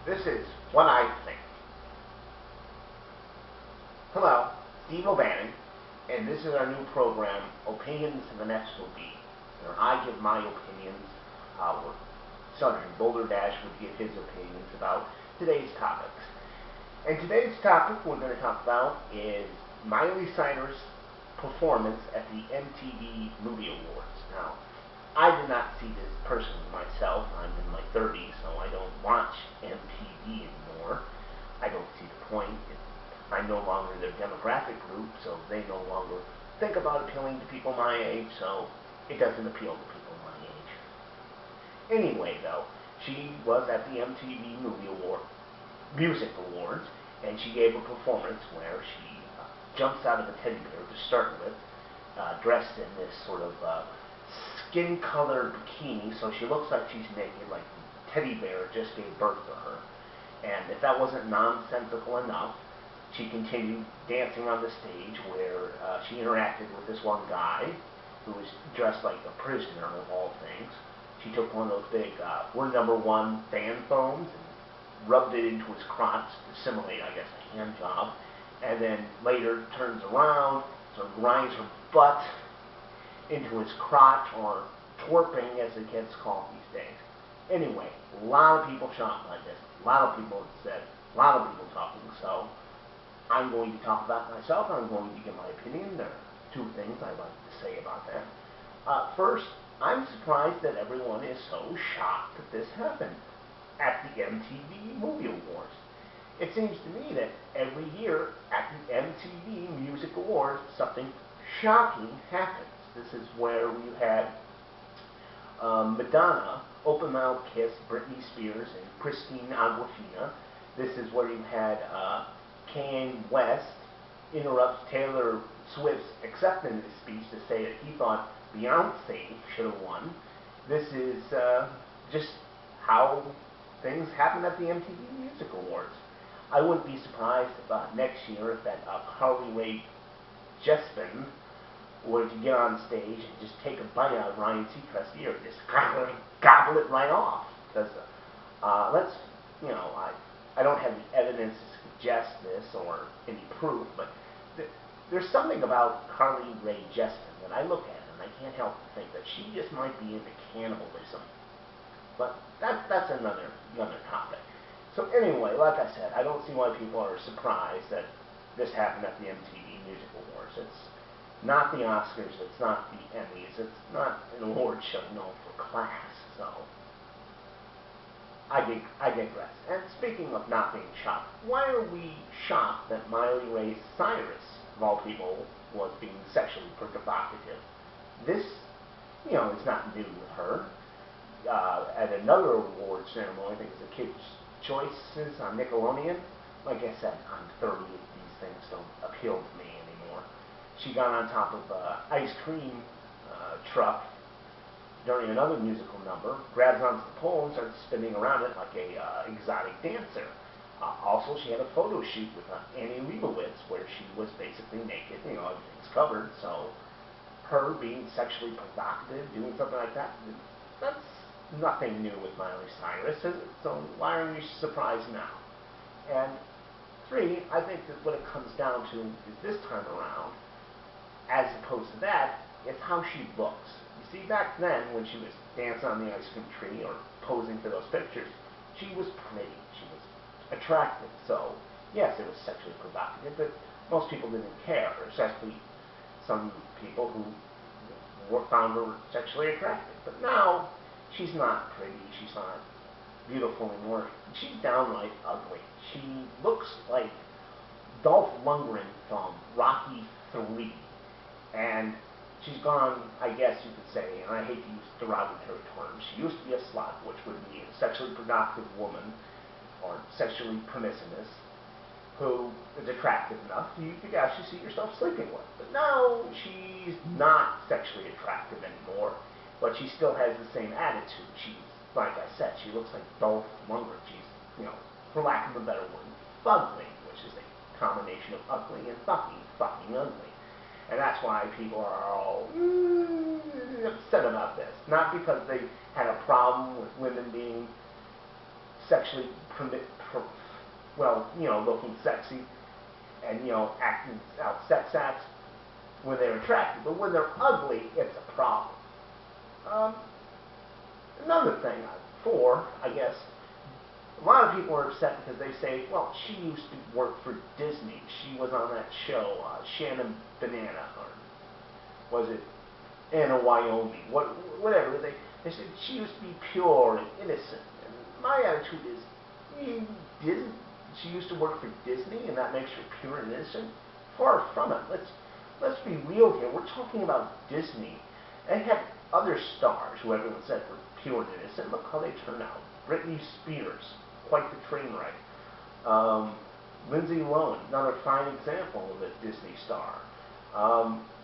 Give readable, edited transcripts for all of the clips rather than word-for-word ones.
This is what I think. Hello, Steve O'Bannon, and this is our new program, Opinions of an SOB, where I give my opinions, where Sergeant Boulder Dash would give his opinions about today's topics. And today's topic we're going to talk about is Miley Cyrus' performance at the MTV Movie Awards. Now, I did not see this personally myself. I'm in my 30s, so I don't watch MTV anymore. I don't see the point. I'm no longer their demographic group, so they no longer think about appealing to people my age, so it doesn't appeal to people my age. Anyway, though, she was at the MTV Music Awards, and she gave a performance where she jumps out of a teddy bear to start with, dressed in this sort of skin-colored bikini, so she looks like she's naked, like the teddy bear just gave birth to her. And if that wasn't nonsensical enough, she continued dancing on the stage where she interacted with this one guy who was dressed like a prisoner of all things. She took one of those big "We're Number One" fan phones and rubbed it into his crotch to simulate, I guess, a hand job, and then later turns around, sort of grinds her butt into his crotch, or twerping as it gets called these days. Anyway, a lot of people shocked by this. A lot of people said, a lot of people talking, so I'm going to talk about myself. I'm going to give my opinion. There are two things I'd like to say about that. First, I'm surprised that everyone is so shocked that this happened at the MTV Movie Awards. It seems to me that every year at the MTV Music Awards, something shocking happens. This is where we had Madonna open mouth kiss Britney Spears and Christine Aguilera. This is where you had Kanye West interrupts Taylor Swift's acceptance speech to say that he thought Beyonce should have won. This is just how things happen at the MTV Music Awards. I wouldn't be surprised if next year if that Carly Rae Jepsen were to get on stage and just take a bite out of Ryan Seacrest's ear, just gobble it right off. Because I don't have the evidence to suggest this or any proof, but there's something about Carly Rae Jepsen that I look at and I can't help but think that she just might be into cannibalism. But that's another topic. So anyway, like I said, I don't see why people are surprised that this happened at the MTV Music Awards. It's not the Oscars, it's not the Emmys, it's not an award show known for class, so I digress. And speaking of not being shocked, why are we shocked that Miley Cyrus, of all people, was being sexually provocative? This, is not new with her. At another award ceremony, I think it was the Kids' Choices on Nickelodeon. Like I said, I'm 30, these things don't appeal to me anymore. She got on top of an ice cream truck during another musical number, grabs onto the pole and starts spinning around it like a exotic dancer. Also, she had a photo shoot with Annie Leibovitz where she was basically naked, everything's covered, so her being sexually provocative, doing something like that, that's nothing new with Miley Cyrus, is it? So why are we surprised now? And three, I think that what it comes down to is this time around, as opposed to that, it's how she looks. You see, back then, when she was dancing on the ice cream tree or posing for those pictures, she was pretty. She was attractive. So, yes, it was sexually provocative, but most people didn't care, especially some people who found her sexually attractive. But now, she's not pretty. She's not beautiful anymore. She's downright ugly. She looks like Dolph Lundgren from Rocky III. And she's gone, I guess you could say, and I hate to use derogatory terms, she used to be a slut, which would mean a sexually provocative woman, or sexually promiscuous, who is attractive enough you could actually see yourself sleeping with. But now, she's not sexually attractive anymore, but she still has the same attitude. She's, like I said, she looks like Dolph Lundgren. She's, for lack of a better word, fugly, which is a combination of ugly and fucking ugly. And that's why people are all upset about this. Not because they had a problem with women being sexually well, looking sexy and, acting out sex acts when they're attractive. But when they're ugly, it's a problem. Another thing, I guess, a lot of people are upset because they say, well, she used to work for Disney. She was on that show, Shannon Banana, or was it Anna Wyoming? Whatever. They said she used to be pure and innocent. And my attitude is, she used to work for Disney, and that makes her pure and innocent? Far from it. Let's be real here. We're talking about Disney. They had other stars who everyone said were pure and innocent. Look how they turned out. Britney Spears, quite the train wreck. Lindsay Lohan, another fine example of a Disney star.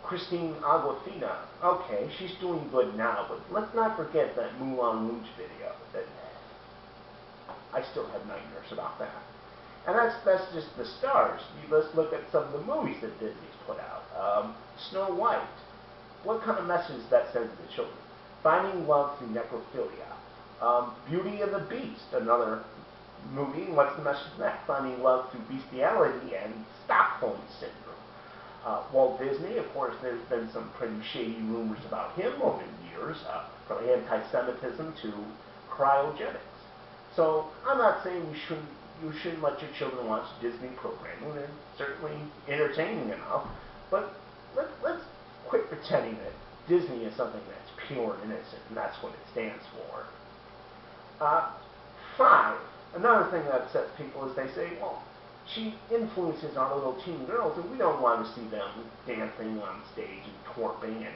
Christine Awkwafina, okay, she's doing good now, but let's not forget that Moulin Rouge video. That I still have nightmares about that. And that's just the stars. Let's look at some of the movies that Disney's put out. Snow White. What kind of message that sends to the children? Finding love through necrophilia. Beauty and the Beast, another movie. What's the message of that? Finding love through bestiality and Stockholm Syndrome. Walt Disney, of course, there's been some pretty shady rumors about him over the years, from anti-Semitism to cryogenics. So I'm not saying you shouldn't let your children watch Disney programming. They're certainly entertaining enough, but let's quit pretending that Disney is something that's pure and innocent, and that's what it stands for. 5. Another thing that upsets people is they say, well, she influences our little teen girls, and we don't want to see them dancing on stage and twerping and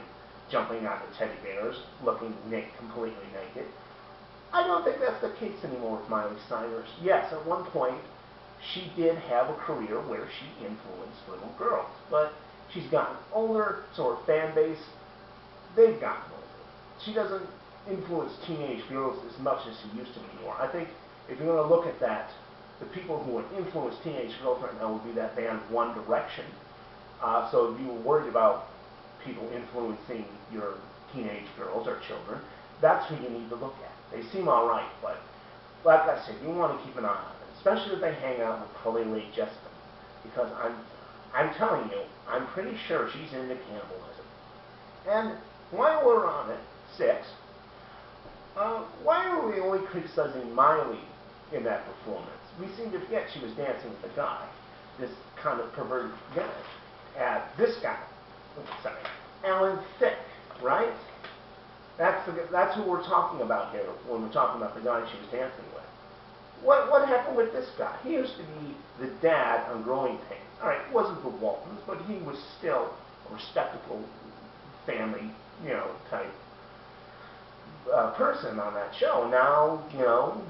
jumping on the teddy bears, looking completely naked. I don't think that's the case anymore with Miley Cyrus. Yes, at one point, she did have a career where she influenced little girls, but she's gotten older, so her fan base, they've gotten older. She doesn't influence teenage girls as much as she used to anymore. I think if you're going to look at that, the people who would influence teenage girls right now would be that band One Direction. So if you were worried about people influencing your teenage girls or children, that's who you need to look at. They seem all right, but like I said, you want to keep an eye on them, especially if they hang out with Carly Rae Jepsen, because I'm telling you, I'm pretty sure she's into cannibalism. And while we're on it, 6, why are we only criticizing Miley in that performance? We seem to forget she was dancing with a guy, this kind of perverted guy. This guy, Allan Thicke, right? That's who we're talking about here when we're talking about the guy she was dancing with. What happened with this guy? He used to be the dad on Growing Pains. All right, he wasn't the Waltons, but he was still a respectable family, type person on that show. Now,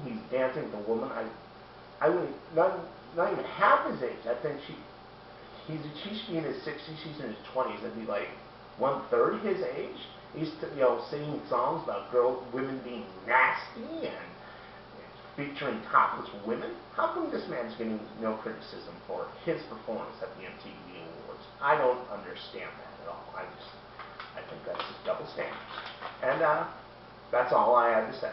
he's dancing with a woman. I wouldn't, not even half his age. I think he should be in his 60s. She's in his 20s. That'd be like 1/3 his age. He's singing songs about women being nasty and featuring topless women. How come this man's getting no criticism for his performance at the MTV Awards? I don't understand that at all. I think that's just double standards. And that's all I had to say.